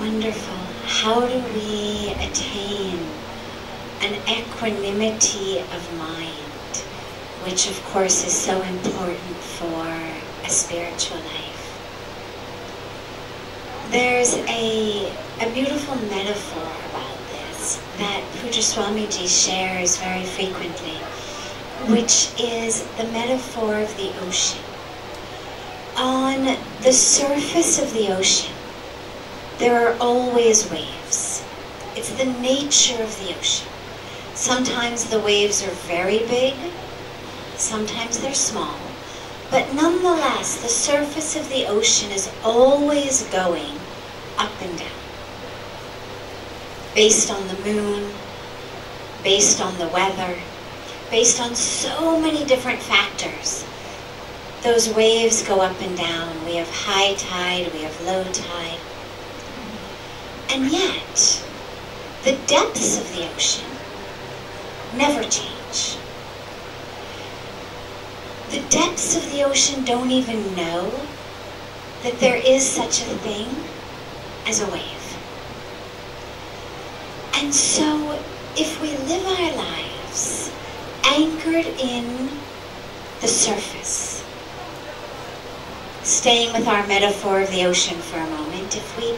wonderful. How do we attain an equanimity of mind, which of course is so important for a spiritual life? There's a beautiful metaphor about this that Pujya Swamiji shares very frequently, which is the metaphor of the ocean. On the surface of the ocean, there are always waves. It's the nature of the ocean. Sometimes the waves are very big, sometimes they're small, but nonetheless, the surface of the ocean is always going up and down, based on the moon, based on the weather, based on so many different factors. Those waves go up and down. We have high tide, we have low tide. And yet, the depths of the ocean never change. The depths of the ocean don't even know that there is such a thing as a wave. And so, if we live our lives anchored in the surface, staying with our metaphor of the ocean for a moment, if we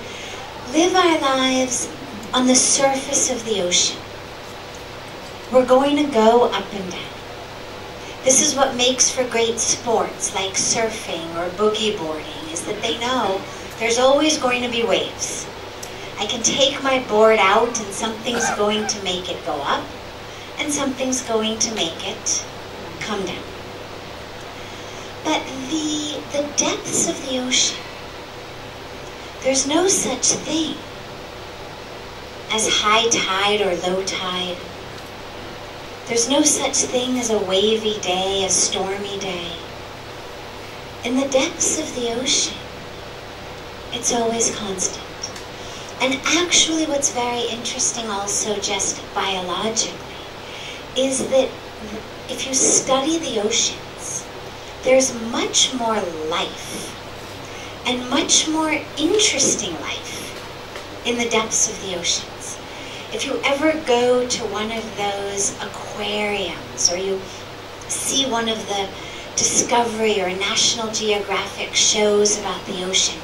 live our lives on the surface of the ocean, we're going to go up and down. This is what makes for great sports like surfing or boogie boarding, is that they know there's always going to be waves. I can take my board out and something's going to make it go up and something's going to make it come down. But the depths of the ocean, there's no such thing as high tide or low tide. There's no such thing as a wavy day, a stormy day. In the depths of the ocean, it's always constant. And actually what's very interesting also, just biologically, is that if you study the oceans, there's much more life and much more interesting life in the depths of the oceans. If you ever go to one of those aquariums, or you see one of the Discovery or National Geographic shows about the ocean,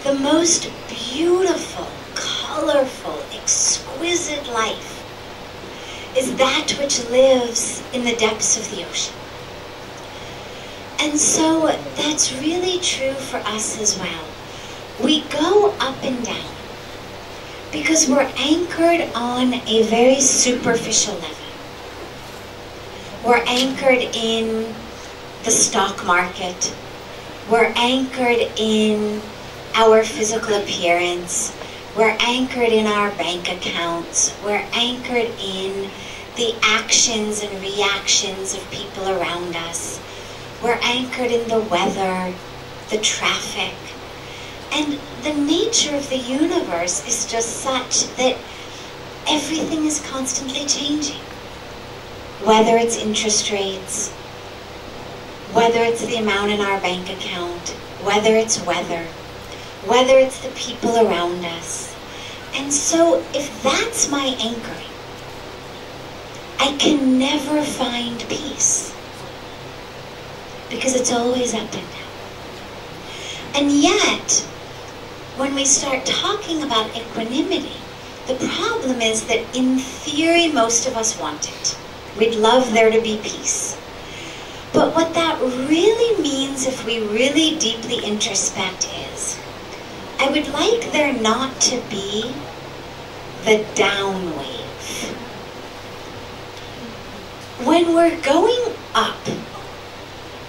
the most beautiful, colorful, exquisite life is that which lives in the depths of the ocean. And so that's really true for us as well. We go up and down because we're anchored on a very superficial level. We're anchored in the stock market. We're anchored in our physical appearance. We're anchored in our bank accounts. We're anchored in the actions and reactions of people around us. We're anchored in the weather, the traffic. And the nature of the universe is just such that everything is constantly changing. Whether it's interest rates, whether it's the amount in our bank account, whether it's weather, whether it's the people around us. And so if that's my anchoring, I can never find peace, because it's always up and down. And yet, when we start talking about equanimity, the problem is that in theory, most of us want it. We'd love there to be peace. But what that really means, if we really deeply introspect, is I would like there not to be the down wave. When we're going up,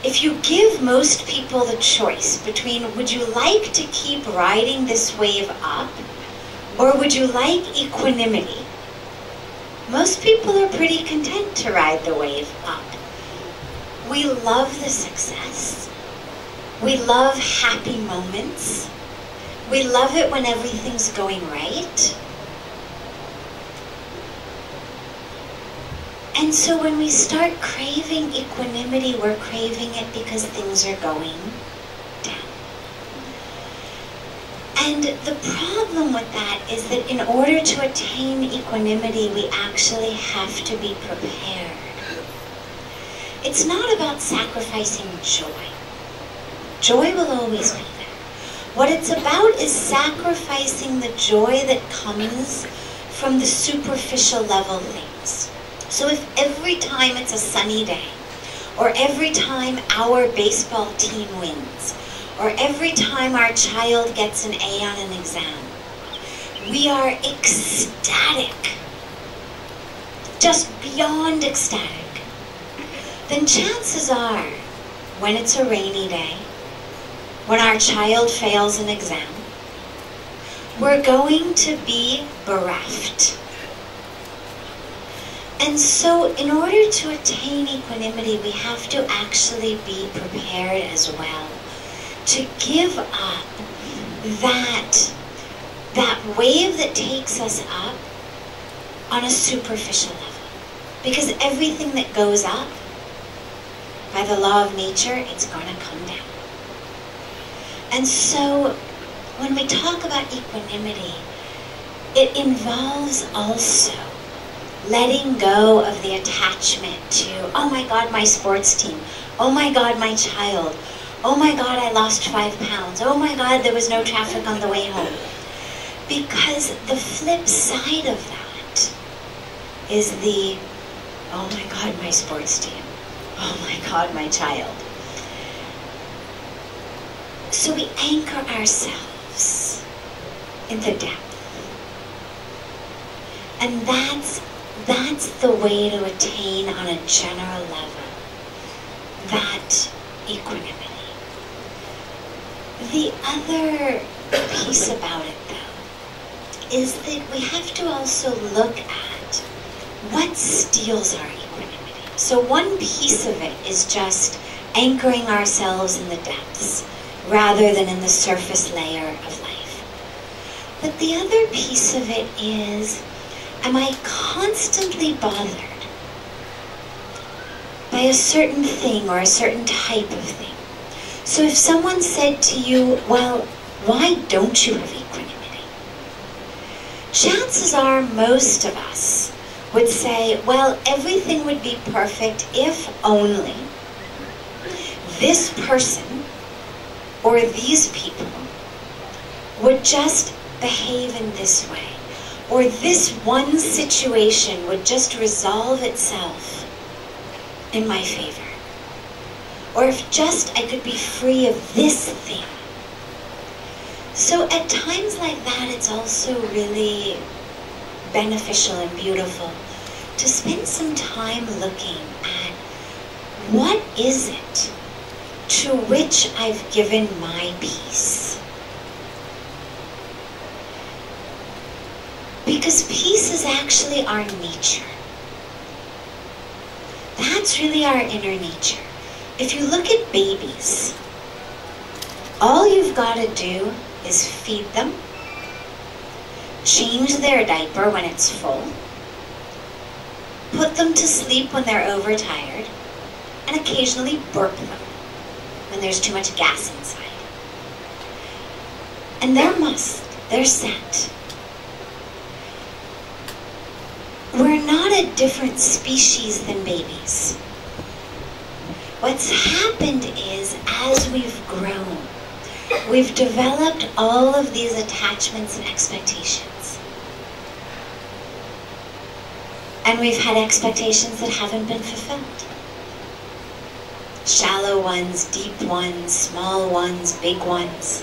if you give most people the choice between would you like to keep riding this wave up or would you like equanimity, most people are pretty content to ride the wave up. We love the success. We love happy moments. We love it when everything's going right. And so when we start craving equanimity, we're craving it because things are going down. And the problem with that is that in order to attain equanimity, we actually have to be prepared. It's not about sacrificing joy. Joy will always be there. What it's about is sacrificing the joy that comes from the superficial level things. So if every time it's a sunny day, or every time our baseball team wins, or every time our child gets an A on an exam, we are ecstatic, just beyond ecstatic, then chances are, when it's a rainy day, when our child fails an exam, we're going to be bereft. And so in order to attain equanimity, we have to actually be prepared as well to give up that wave that takes us up on a superficial level. Because everything that goes up, by the law of nature, it's going to come down. And so when we talk about equanimity, it involves also letting go of the attachment to, oh my God, my sports team. Oh my God, my child. Oh my God, I lost 5 pounds. Oh my God, there was no traffic on the way home. Because the flip side of that is the, oh my God, my sports team. Oh my God, my child. So we anchor ourselves in the depth. And that's the way to attain on a general level that equanimity. The other piece about it, though, is that we have to also look at what steals our equanimity. So one piece of it is just anchoring ourselves in the depths rather than in the surface layer of life. But the other piece of it is, am I constantly bothered by a certain thing or a certain type of thing? So if someone said to you, well, why don't you have equanimity? Chances are most of us would say, well, everything would be perfect if only this person or these people would just behave in this way. Or this one situation would just resolve itself in my favor. Or if just I could be free of this thing. So at times like that, it's also really beneficial and beautiful to spend some time looking at what is it to which I've given my peace. Because peace is actually our nature. That's really our inner nature. If you look at babies, all you've got to do is feed them, change their diaper when it's full, put them to sleep when they're overtired, and occasionally burp them when there's too much gas inside. And they're set. We're not a different species than babies. What's happened is, as we've grown, we've developed all of these attachments and expectations. And we've had expectations that haven't been fulfilled. Shallow ones, deep ones, small ones, big ones.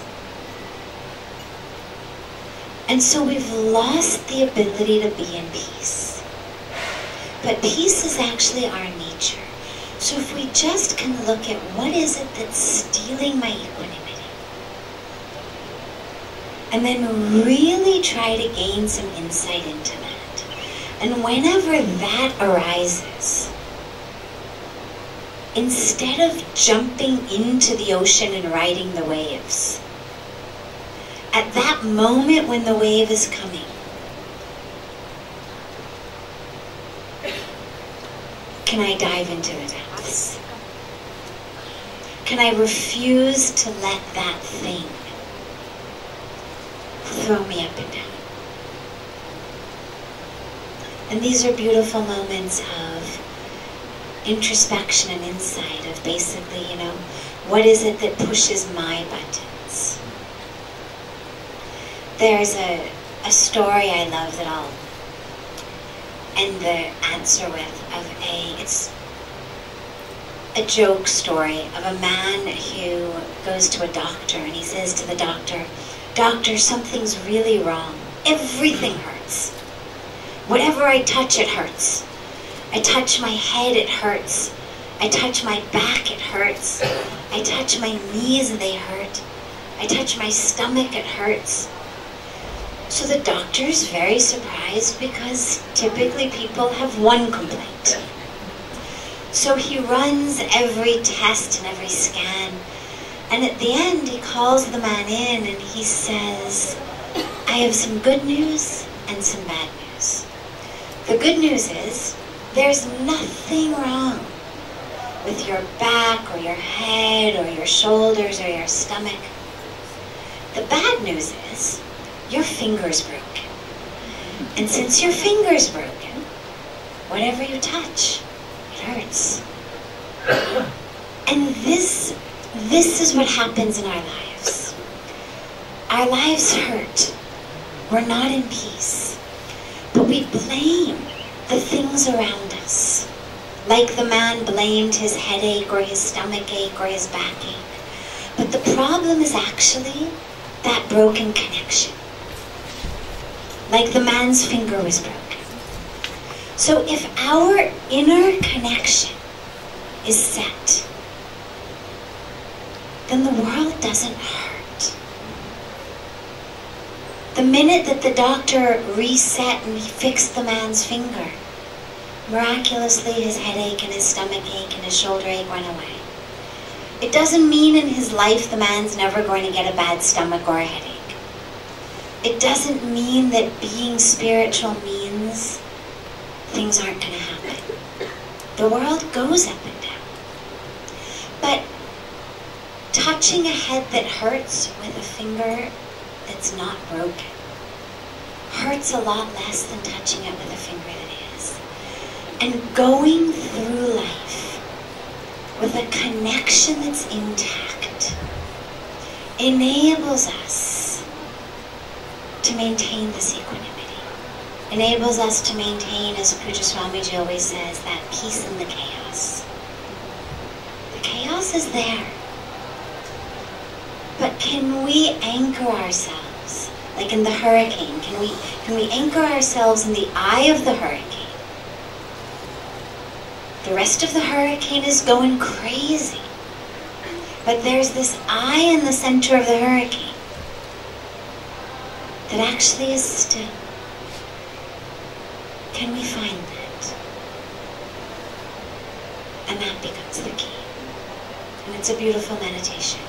And so we've lost the ability to be in peace. But peace is actually our nature. So if we just can look at what is it that's stealing my equanimity, and then really try to gain some insight into that. And whenever that arises, instead of jumping into the ocean and riding the waves, at that moment when the wave is coming, can I dive into the depths? Can I refuse to let that thing throw me up and down. And these are beautiful moments of introspection and insight of basically, what is it that pushes my buttons? There's a story I love that I'll end the answer with it's a joke story of a man who goes to a doctor and he says to the doctor, "Doctor, something's really wrong. Everything hurts. Whatever I touch, it hurts. I touch my head, it hurts. I touch my back, it hurts. I touch my knees, they hurt. I touch my stomach, it hurts." So the doctor's very surprised because typically people have one complaint. So he runs every test and every scan, and at the end he calls the man in and he says, "I have some good news and some bad news. The good news is there's nothing wrong with your back or your head or your shoulders or your stomach. The bad news is your finger's broken. And since your finger's broken, whatever you touch, it hurts." And this is what happens in our lives. Our lives hurt. We're not in peace. But we blame the things around us. Like the man blamed his headache or his stomach ache or his backache. But the problem is actually that broken connection. Like the man's finger was broken. So if our inner connection is set, then the world doesn't hurt. The minute that the doctor reset and fixed the man's finger, miraculously his headache and his stomach ache and his shoulder ache went away. It doesn't mean in his life the man's never going to get a bad stomach or a headache. It doesn't mean that being spiritual means things aren't going to happen. The world goes up and down. But touching a head that hurts with a finger that's not broken hurts a lot less than touching it with a finger that is. And going through life with a connection that's intact enables us to maintain this equanimity. Enables us to maintain, as Puja Swamiji always says, that peace in the chaos. The chaos is there. But can we anchor ourselves, like in the hurricane? Can we anchor ourselves in the eye of the hurricane? The rest of the hurricane is going crazy. But there's this eye in the center of the hurricane that actually is still. Can we find that? And that becomes the key. And it's a beautiful meditation.